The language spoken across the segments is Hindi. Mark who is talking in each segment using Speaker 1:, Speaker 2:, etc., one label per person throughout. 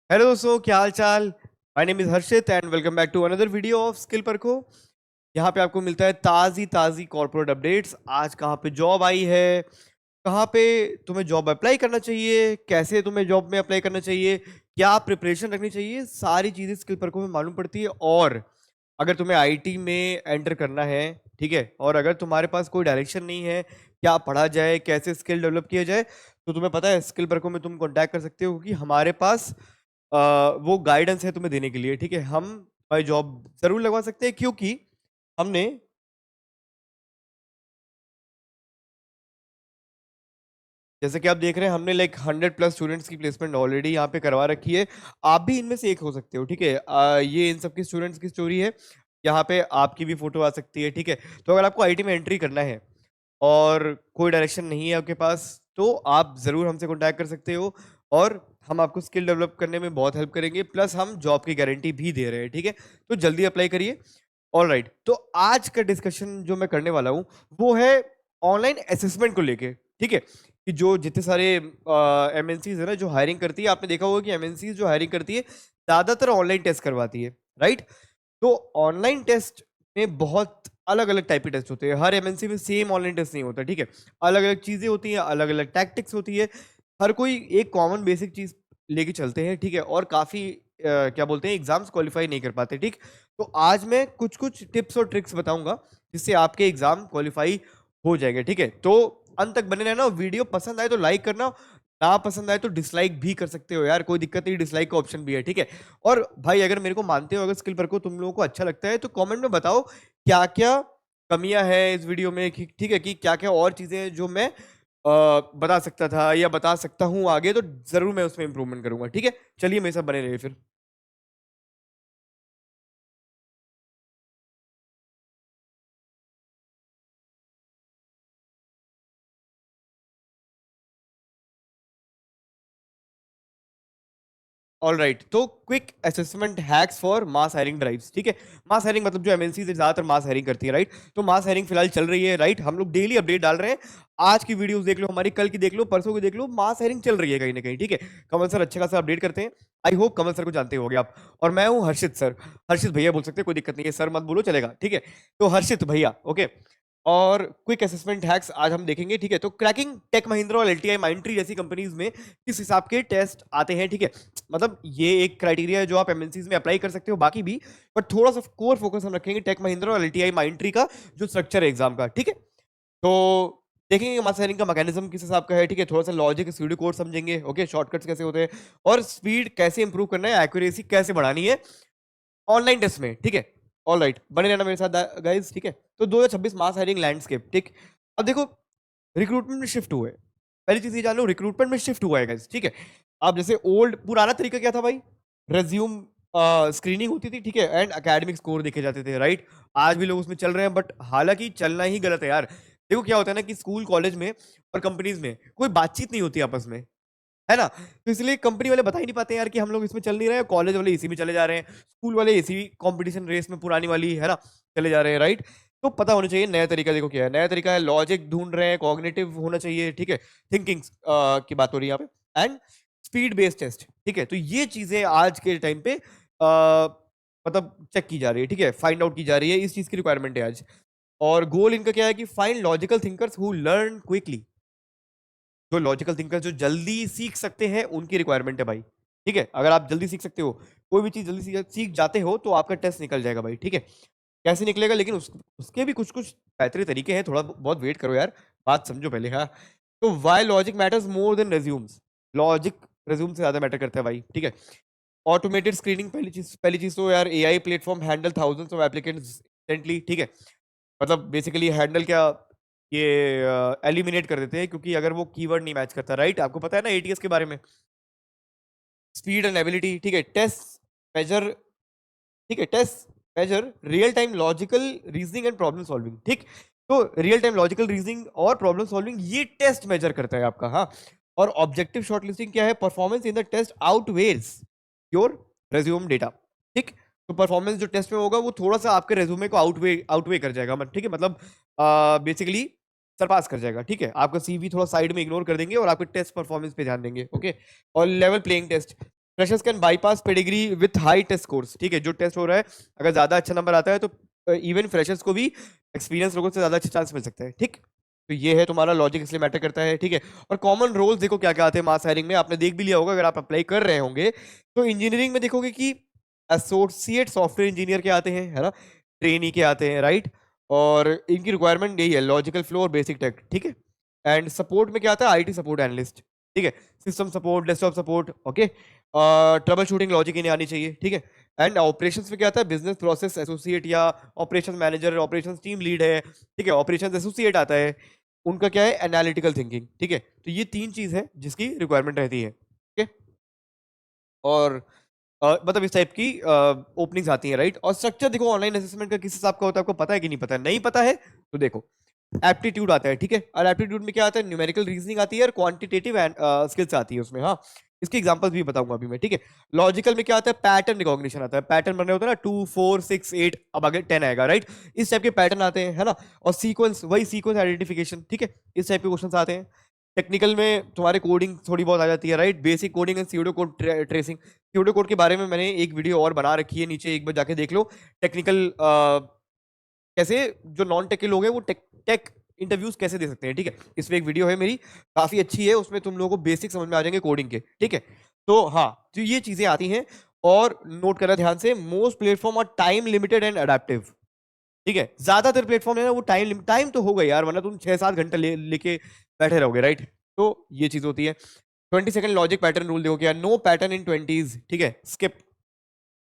Speaker 1: हेलो दोस्तों, क्या हाल चाल। My name is Harshit and welcome back to another video of skill पर को। यहाँ पे आपको मिलता है ताज़ी ताज़ी कॉर्पोरेट अपडेट्स। आज कहाँ पे जॉब आई है, कहाँ पे तुम्हें जॉब अप्लाई करना चाहिए, कैसे तुम्हें जॉब में अप्लाई करना चाहिए, क्या प्रिपरेशन रखनी चाहिए, सारी चीज़ें स्किल पर को में मालूम पड़ती है। और अगर तुम्हें आईटी में एंटर करना है, ठीक है, और अगर तुम्हारे पास कोई डायरेक्शन नहीं है, क्या पढ़ा जाए, कैसे स्किल डेवलप किया जाए, तो तुम्हें पता है स्किल पर को में तुम कॉन्टैक्ट कर सकते हो कि हमारे पास वो गाइडेंस है तुम्हें देने के लिए। ठीक है, हम भाई जॉब जरूर लगवा सकते हैं क्योंकि हमने, जैसे कि आप देख रहे हैं, हमने लाइक 100+ स्टूडेंट्स की प्लेसमेंट ऑलरेडी यहाँ पे करवा रखी है। आप भी इनमें से एक हो सकते हो। ठीक है, ये इन सबकी स्टूडेंट्स की स्टोरी है। यहाँ पे आपकी भी फोटो आ सकती है। ठीक है, तो अगर आपको आईटी में एंट्री करना है और कोई डायरेक्शन नहीं है आपके पास, तो आप जरूर हमसे कॉन्टैक्ट कर सकते हो और हम आपको स्किल डेवलप करने में बहुत हेल्प करेंगे। प्लस हम जॉब की गारंटी भी दे रहे हैं। ठीक है, तो जल्दी अप्लाई करिए। ऑल राइट, तो आज का डिस्कशन जो मैं करने वाला हूँ वो है ऑनलाइन असेसमेंट को लेके। ठीक है, कि जो जितने सारे एमएनसीज है ना जो हायरिंग करती है, आपने देखा होगा कि एमएनसीज जो हायरिंग करती है ज्यादातर ऑनलाइन टेस्ट करवाती है, राइट। तो ऑनलाइन टेस्ट में बहुत अलग अलग टाइप के टेस्ट होते हैं। हर एमएनसी में सेम ऑनलाइन टेस्ट नहीं होता। ठीक है, अलग अलग चीजें होती हैं, अलग अलग टैक्टिक्स होती है। हर कोई एक कॉमन बेसिक चीज लेके चलते हैं। ठीक है, और काफी क्या बोलते हैं, एग्जाम्स क्वालिफाई नहीं कर पाते। ठीक, तो आज मैं कुछ कुछ टिप्स और ट्रिक्स बताऊंगा जिससे आपके एग्जाम क्वालिफाई हो जाएंगे। ठीक है, तो अंत तक बने रहना। वीडियो पसंद आए तो लाइक करना, ना पसंद आए तो डिसलाइक भी कर सकते हो यार, कोई दिक्कत नहीं, डिसलाइक का ऑप्शन भी है। ठीक है, और भाई अगर मेरे को मानते हो, अगर स्किल पर को तुम लोगों को अच्छा लगता है तो कमेंट में बताओ क्या क्या कमियां हैं इस वीडियो में। ठीक है, कि क्या क्या और चीजें हैं जो मैं बता सकता था या बता सकता हूँ आगे, तो जरूर मैं उसमें इंप्रूवमेंट करूंगा। ठीक है, चलिए मेरे साथ बने रहिए फिर। ऑल राइट, तो quick assessment hacks for mass hiring drives. ठीक है, मास हायरिंग मतलब जो एमएनसी से ज्यादातर मास हायरिंग करती है, राइट। तो मास हायरिंग फिलहाल चल रही है, राइट। हम लोग डेली अपडेट डाल रहे हैं। आज की वीडियोस देख लो, हमारी कल की देख लो, परसों की देख लो, मास हायरिंग चल रही है कहीं ना कहीं। ठीक है, कमल सर अच्छे खासा अपडेट करते हैं। आई होप कमल सर को जानते होगे आप। और मैं हूँ हर्षित सर। हर्षित भैया बोल सकते हैं, कोई दिक्कत नहीं है, सर मत बोलो, चलेगा। ठीक है, तो हर्षित भैया, ओके। और क्विक असेसमेंट हैक्स आज हम देखेंगे। ठीक है, तो क्रैकिंग टेक महिंद्रा और एलटीआई माइंडट्री जैसी कंपनीज में किस हिसाब के टेस्ट आते हैं। ठीक है, मतलब ये एक क्राइटेरिया है जो आप एमएनसीज में अप्लाई कर सकते हो, बाकी भी। पर थोड़ा सा कोर फोकस हम रखेंगे टेक महिंद्रा और एलटीआई माइंडट्री का जो स्ट्रक्चर है एग्जाम का। ठीक है, तो देखेंगे मास हायरिंग का मैकेनिज्म किस हिसाब का है। ठीक है, थोड़ा सा लॉजिक स्यूडो कोड समझेंगे, ओके, शॉर्टकट्स कैसे होते हैं, और स्पीड कैसे इंप्रूव करना है, एक्यूरेसी कैसे बढ़ानी है ऑनलाइन टेस्ट में। ठीक है, ऑल राइट, बने रहना मेरे साथ गाइस। ठीक है, तो 2026 मास हायरिंग लैंडस्केप। ठीक, अब देखो, रिक्रूटमेंट में शिफ्ट हुए। पहली चीज ये जान लो, रिक्रूटमेंट में शिफ्ट हुआ है गाइस। ठीक है, अब जैसे ओल्ड पुराना तरीका क्या था भाई, रेज्यूम स्क्रीनिंग होती थी, ठीक है, एंड एकेडमिक स्कोर देखे जाते थे, राइट। आज भी लोग उसमें चल रहे हैं, बट हालांकि चलना ही गलत है यार। देखो क्या होता है ना कि स्कूल कॉलेज में और कंपनीज में कोई बातचीत नहीं होती आपस में, है ना। तो इसलिए कंपनी वाले बता ही नहीं पाते यार कि हम लोग इसमें चल नहीं रहे हैं, कॉलेज वाले इसी में चले जा रहे हैं, स्कूल वाले इसी कंपटीशन रेस में पुरानी वाली, है ना, चले जा रहे हैं, राइट। तो पता होना चाहिए नया तरीका। देखो क्या है नया तरीका, है लॉजिक ढूंढ रहे हैं, कॉग्निटिव होना चाहिए। ठीक है, थिंकिंग की बात हो रही है यहाँ पे, एंड स्पीड बेस्ड टेस्ट। ठीक है, तो ये चीजें आज के टाइम पे मतलब चेक की जा रही है। ठीक है, फाइंड आउट की जा रही है, इस चीज की रिक्वायरमेंट है आज। और गोल इनका क्या है कि find logical thinkers who learn quickly. जो लॉजिकल थिंकर जो जल्दी सीख सकते हैं उनकी रिक्वायरमेंट है भाई। ठीक है, अगर आप जल्दी सीख सकते हो, कोई भी चीज जल्दी सीख जाते हो, तो आपका टेस्ट निकल जाएगा भाई। ठीक है, कैसे निकलेगा, लेकिन उसके भी कुछ कुछ बेहतरीन तरीके हैं, थोड़ा बहुत वेट करो यार, बात समझो पहले। हाँ, तो why logic matters more than resumes. Logic resume से ज्यादा मैटर करता है भाई। ठीक है, ऑटोमेटेड स्क्रीनिंग, पहली चीज तो यार AI platform handle thousands of applicants instantly. ठीक है, मतलब बेसिकली हैंडल क्या, ये एलिमिनेट कर देते हैं, क्योंकि अगर वो कीवर्ड नहीं मैच करता, राइट। आपको पता है ना एटीएस के बारे में, स्पीड एंड एबिलिटी। ठीक है, टेस्ट मेजर, ठीक है, test measure real time logical reasoning and problem solving. ठीक, तो रियल टाइम लॉजिकल रीजनिंग और प्रॉब्लम सॉल्विंग ये टेस्ट मेजर करता है आपका। हाँ, और ऑब्जेक्टिव शॉर्टलिस्टिंग क्या है, performance in the test outweighs your resume data. ठीक, तो परफॉर्मेंस जो टेस्ट में होगा वो थोड़ा सा आपके रेज्यूमे को आउटवे कर जाएगा। ठीक है, मतलब बेसिकली सरपास कर जाएगा। ठीक है, आपका सीवी थोड़ा साइड में इग्नोर कर देंगे और आपके टेस्ट परफॉर्मेंस पे ध्यान देंगे। ओके, और level playing test, freshers can bypass pedigree with high test scores, ठीक है, जो टेस्ट हो रहा है अगर ज्यादा अच्छा नंबर आता है तो इवन फ्रेशर्स को भी एक्सपीरियंस लोगों से ज्यादा अच्छा चांस मिल सकता है, ठीक। तो ये है तुम्हारा लॉजिक, इसलिए मैटर करता है, ठीक है। और कॉमन रोल्स देखो क्या क्या आते हैं मास हायरिंग में, आपने देख भी लिया होगा अगर आप अप्लाई कर रहे होंगे तो। इंजीनियरिंग में देखोगे कि एसोसिएट सॉफ्टवेयर इंजीनियर के आते हैं, है ना, ट्रेनी के आते हैं, राइट। और इनकी रिक्वायरमेंट यही है, लॉजिकल फ्लो और बेसिक टेक, ठीक है। एंड सपोर्ट में क्या आता है, आईटी सपोर्ट एनालिस्ट, ठीक है, system support, desktop support, okay. Trouble shooting logic इन्हें आनी चाहिए, ठीक है। एंड ऑपरेशंस में क्या आता है, बिजनेस प्रोसेस एसोसिएट या operation manager, operations team lead है, ठीक है, ऑपरेशंस एसोसिएट आता है। उनका क्या है, एनालिटिकल थिंकिंग, ठीक है। तो ये तीन चीज है जिसकी रिक्वायरमेंट रहती है, ठीक है। और मतलब इस टाइप की ओपनिंग्स आती हैं, राइट। और स्ट्रक्चर देखो ऑनलाइन असेसमेंट का किस हिसाब का होता है, आपको पता है कि नहीं पता है? नहीं पता है तो देखो, एप्टीट्यूड आता है, ठीक है। और एप्टीट्यूड में क्या आता है, न्यूमेरिकल रीजनिंग आती है और क्वांटिटेटिव स्किल्स आती है उसमें, हाँ। इसके एग्जांपल्स भी बताऊंगा अभी मैं, ठीक है। लॉजिकल में क्या आता है, पैटर्न रिकॉग्निशन आता है, पैटर्न बन रहे होते हैं ना, 2 4 6 8, अब आगे 10 आएगा, राइट। इस टाइप के पैटर्न आते हैं, है ना। और सीक्वेंस, वही सीक्वेंस आइडेंटिफिकेशन, ठीक है, इस टाइप के क्वेश्चन आते हैं। टेक्निकल में तुम्हारे कोडिंग थोड़ी बहुत आ जाती है, right, basic coding and pseudo code tracing. Pseudo code के बारे में मैंने एक वीडियो और बना रखी है, नीचे एक बार जाके देख लो। टेक्निकल कैसे जो नॉन टेक के लोग हैं वो टेक इंटरव्यूज कैसे दे सकते हैं, ठीक है। इसमें एक वीडियो है मेरी, काफी अच्छी है, उसमें तुम लोगों को बेसिक समझ में आ जाएंगे कोडिंग के, ठीक है। तो हाँ, तो ये चीजें आती हैं। और नोट करना ध्यान से, most platform are time limited and adaptive, ठीक है। ज्यादातर प्लेटफॉर्म है ना वो टाइम तो होगा यार, वरना तुम 6 7 घंटे लेके बैठे रहोगे, राइट। तो ये चीज होती है। 20 सेकंड लॉजिक पैटर्न रूल देखो क्या, नो पैटर्न इन 20s, ठीक है, स्किप।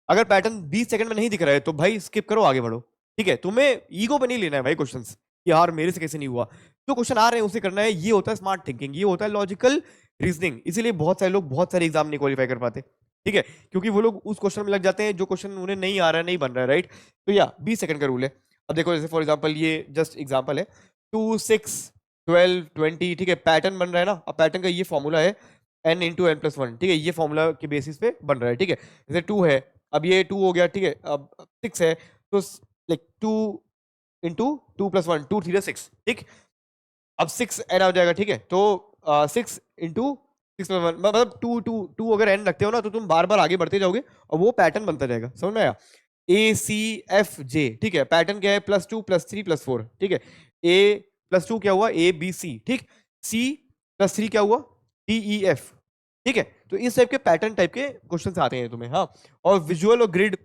Speaker 1: अगर पैटर्न 20 सेकंड में नहीं दिख रहा है तो भाई स्किप करो, आगे बढ़ो, ठीक है। तुम्हें ईगो पे नहीं लेना है भाई क्वेश्चंस कि यार मेरे से कैसे नहीं हुआ। जो क्वेश्चन आ रहे हैं उसे करना है, ये होता है स्मार्ट थिंकिंग, ये होता है लॉजिकल रीजनिंग। इसीलिए बहुत सारे लोग बहुत सारे एग्जाम नहीं क्वालिफाई कर पाते, ठीक है, क्योंकि वो लोग उस क्वेश्चन में लग जाते हैं जो क्वेश्चन उन्हें नहीं आ रहा है, नहीं बन रहा है, राइट। तो या 20 सेकंड का रूल है। अब देखो जैसे फॉर एग्जाम्पल, ये जस्ट एग्जाम्पल है, 2 6 12 20, ठीक है, पैटर्न बन रहा है ना। अब पैटर्न का ये फॉर्मूला है n × n+1, ठीक है, ये फॉर्मूला के बेसिस पे बन रहा है, ठीक है। जैसे 2 है, अब ये 2 हो गया, ठीक है। अब 6 है तो लाइक 2 × 2 + 1, 2 3 6, ठीक। अब 6 n आ जाएगा, ठीक है। तो 6 × 6 + 1 मतलब 2 अगर n रखते हो ना तो तुम बार बार आगे बढ़ते जाओगे और वो पैटर्न बनता जाएगा, समझ में आया। ACFJ, ठीक है, पैटर्न क्या है, +2 +3 +4, ठीक है। A+2 क्या हुआ, ABC, ठीक। C+3 क्या हुआ, DEF, ठीक है। तो इस टाइप के पैटर्न टाइप के क्वेश्चंस आते हैं तुम्हें, हाँ। और विजुअल और ग्रिड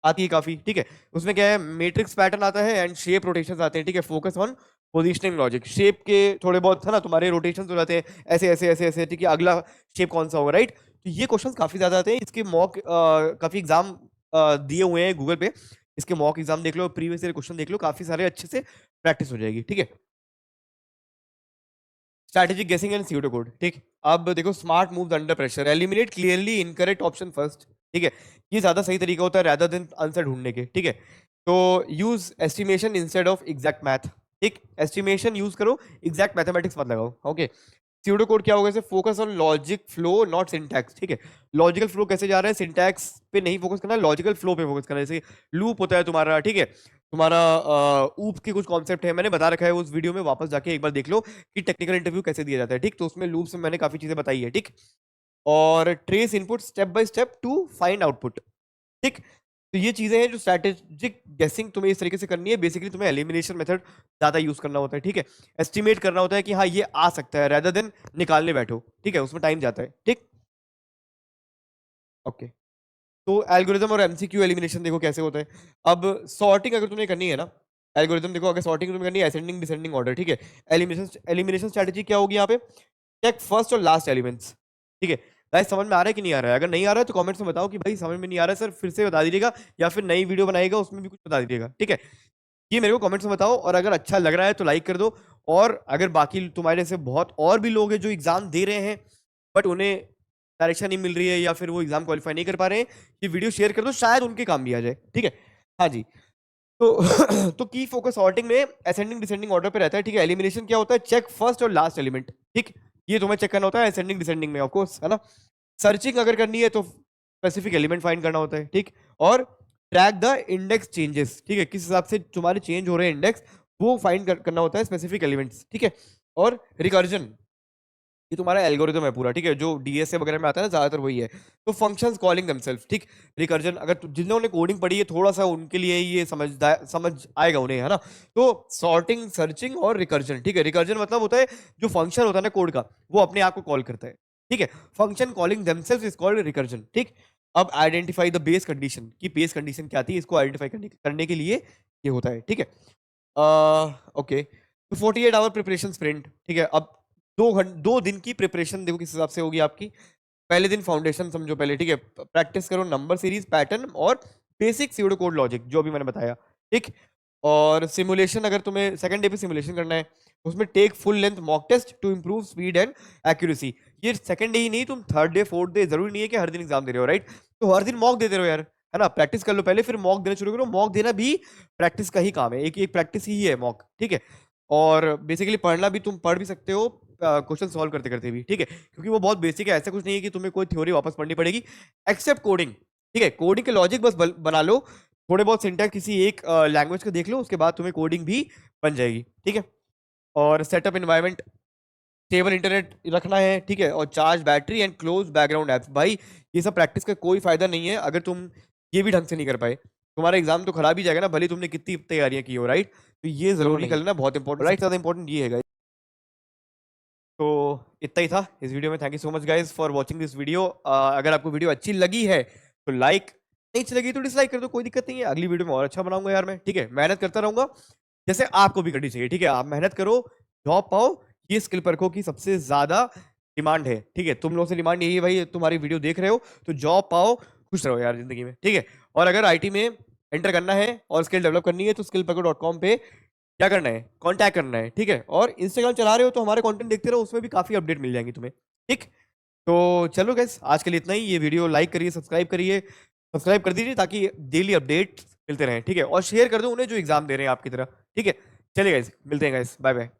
Speaker 1: आती है काफी, ठीक है। उसमें क्या है, मैट्रिक्स पैटर्न आता है एंड शेप रोटेशंस आते हैं, ठीक है। Focus on positioning logic, shape के थोड़े बहुत है ना तुम्हारे रोटेशंस हो जाते हैं, ऐसे ऐसे ऐसे ऐसे, ठीक है, अगला शेप कौन सा होगा, राइट। तो ये क्वेश्चंस काफी ज्यादा आते हैं। इसके मॉक काफी एग्जाम दिए हुए हैं गूगल पे, इसके मॉक एग्जाम देख लो, प्रीवियस ईयर क्वेश्चन देख लो, काफी सारे अच्छे से प्रैक्टिस हो जाएगी, ठीक है। स्ट्रैटेजिक गेसिंग एंड स्यूडो कोड, ठीक। अब देखो, smart moves under pressure, eliminate clearly incorrect option first, ठीक है। ये ज्यादा सही तरीका होता है रैदर देन आंसर ढूंढने के, ठीक है। तो use estimation instead of exact math, ठीक। एस्टिमेशन यूज करो, एग्जैक्ट मैथमेटिक्स मत लगाओ, ओके। स्यूडो कोड क्या होगा, focus on logic flow not syntax, ठीक है। लॉजिकल फ्लो कैसे जा रहा है, सिंटैक्स पे नहीं फोकस करना, लॉजिकल फ्लो पे फोकस करना। जैसे लूप होता है तुम्हारा, ठीक है, तुम्हारा ऊप के कुछ कॉन्सेप्ट है, मैंने बता रखा है उस वीडियो में, वापस जाके एक बार देख लो कि टेक्निकल इंटरव्यू कैसे दिया जाता है, ठीक। तो उसमें लूप्स में मैंने काफी चीजें बताई है, ठीक। और trace input step by step to find output, ठीक। तो ये चीजें हैं जो स्ट्रैटेजिक गेसिंग तुम्हें इस तरीके से करनी है। बेसिकली तुम्हें एलिमिनेशन मेथड ज्यादा यूज करना होता है, ठीक है। एस्टिमेट करना होता है कि हाँ ये आ सकता है, रेदर देन निकालने बैठो, ठीक है, उसमें टाइम जाता है, ठीक। ओके। तो एल्गोरिथम और एमसीक्यू एलिमिनेशन देखो कैसे होता है। अब सॉर्टिंग अगर तुम्हें करनी है ना, एल्गोरिथम देखो, अगर सॉर्टिंग तुम्हें करनी है असेंडिंग डिसेंडिंग ऑर्डर, ठीक है। एलिमिनेशन स्ट्रेटजी क्या होगी यहाँ पे, चेक फर्स्ट और लास्ट एलिमेंट्स, ठीक है। भाई समझ में आ रहा है कि नहीं आ रहा है? अगर नहीं आ रहा है तो कमेंट्स में बताओ कि भाई समझ में नहीं आ रहा है सर, फिर से बता दीजिएगा, या फिर नई वीडियो बनाएगा उसमें भी कुछ बता दीजिएगा, ठीक है। ये मेरे को कमेंट्स में बताओ, और अगर अच्छा लग रहा है तो लाइक कर दो। और अगर बाकी तुम्हारे से बहुत और भी लोग हैं जो एग्जाम दे रहे हैं बट उन्हें डायरेक्शन नहीं मिल रही है, या फिर वो एग्जाम क्वालिफाई नहीं कर पा रहे हैं, ये वीडियो शेयर कर दो, शायद उनके काम भी आ जाए, ठीक है। हाँ जी। तो तो की फोकस सॉर्टिंग में असेंडिंग डिसेंडिंग ऑर्डर पे रहता है, ठीक है। एलिमिनेशन क्या होता है, चेक फर्स्ट और लास्ट एलिमेंट, ठीक। ये तुम्हें चेक करना होता है असेंडिंग डिसेंडिंग में, ऑफ कोर्स, है ना। सर्चिंग अगर करनी है तो स्पेसिफिक एलिमेंट फाइंड करना होता है, ठीक। और ट्रैक द इंडेक्स चेंजेस, ठीक है, किस हिसाब से तुम्हारे चेंज हो रहे हैं इंडेक्स, वो फाइंड करना होता है स्पेसिफिक एलिमेंट्स, ठीक है। और रिकर्जन, ये तुम्हारा एल्गोरिथम है पूरा, ठीक है, जो डीएसए वगैरह में आता है ना, ज्यादातर वही है। तो फंक्शंस कॉलिंग देमसेल्फ, ठीक। रिकर्जन, अगर जिन्होंने कोडिंग पढ़ी है थोड़ा सा उनके लिए ये समझ आएगा उन्हें, है ना। तो सॉर्टिंग, सर्चिंग और रिकर्जन, ठीक है। रिकर्जन मतलब होता है जो फंक्शन होता है ना कोड का, वो अपने आप को कॉल करता है, ठीक है। Function calling themselves is called recursion, ठीक। अब आइडेंटिफाई द बेस कंडीशन, की बेस कंडीशन क्या थी, इसको आइडेंटिफाई करने के लिए ये होता है, ठीक है। ओके, तो 48 आवर प्रिपरेशन स्प्रिंट, ठीक है। अब 2 दिन की प्रिपरेशन देखो किस हिसाब से होगी आपकी। पहले दिन फाउंडेशन समझो पहले, ठीक है। प्रैक्टिस करो नंबर सीरीज, पैटर्न और बेसिक स्यूडो कोड लॉजिक, जो अभी मैंने बताया, ठीक। और सिमुलेशन, अगर तुम्हें सेकंड डे पे सिमुलेशन करना है, उसमें take full length mock test to improve speed and accuracy. ये सेकंड डे ही नहीं, तुम थर्ड डे, फोर्थ डे, जरूरी नहीं है कि हर दिन एग्जाम दे रहे हो, राइट। तो हर दिन मॉक देते रहो यार, है ना। प्रैक्टिस कर लो पहले, फिर मॉक देना शुरू करो। मॉक देना भी प्रैक्टिस का ही काम है, एक एक प्रैक्टिस ही है मॉक, ठीक है। और बेसिकली पढ़ना भी, तुम पढ़ भी सकते हो क्वेश्चन सॉल्व करते करते भी, ठीक है, क्योंकि वो बहुत बेसिक है। ऐसा कुछ नहीं है कि तुम्हें कोई थ्योरी वापस पढ़नी पड़ेगी, एक्सेप्ट कोडिंग, ठीक है। कोडिंग के लॉजिक बस बना लो, थोड़े बहुत सिंटैक्स किसी एक लैंग्वेज का देख लो, उसके बाद तुम्हें कोडिंग भी बन जाएगी, ठीक है। और सेटअप एनवायरनमेंट, स्टेबल इंटरनेट रखना है, ठीक है। और charge battery and close background apps, भाई ये सब प्रैक्टिस का कोई फायदा नहीं है अगर तुम ये भी ढंग से नहीं कर पाए। तुम्हारा एग्जाम तो खराब ही जाएगा ना, भले ही तुमने कितनी तैयारियां की हो, राइट। तो ये जरूरी कर लेना, बहुत इंपॉर्टेंट, राइट, ज्यादा इंपॉर्टेंट ये है। तो इतना ही था इस वीडियो में। Thank you so much guys for watching this video. अगर आपको वीडियो अच्छी लगी है तो लाइक, नहीं अच्छी लगी तो डिसलाइक कर दो, कोई दिक्कत नहीं है। अगली वीडियो में और अच्छा बनाऊंगा यार मैं, ठीक है। मेहनत करता रहूंगा, जैसे आपको भी करनी चाहिए, ठीक है। आप मेहनत करो, जॉब पाओ, ये स्किल परखो की सबसे ज्यादा डिमांड है, ठीक है। तुम लोगों से डिमांड यही है भाई, तुम्हारी वीडियो देख रहे हो तो जॉब पाओ, खुश रहो यार जिंदगी में, ठीक है। और अगर आईटी में एंटर करना है और स्किल डेवलप करनी है तो skillperko.com पे क्या करना है, कांटेक्ट करना है, ठीक है। और इंस्टाग्राम चला रहे हो तो हमारे कंटेंट देखते रहो, उसमें भी काफी अपडेट मिल जाएंगी तुम्हें, ठीक। तो चलो गाइस, आज के लिए इतना ही। ये वीडियो लाइक करिए, सब्सक्राइब कर दीजिए ताकि डेली अपडेट मिलते रहें, ठीक है। और शेयर कर दो उन्हें जो एग्जाम दे रहे हैं आपकी तरह, ठीक है। चलिए गाइस, मिलते हैं गाइस, बाय बाय।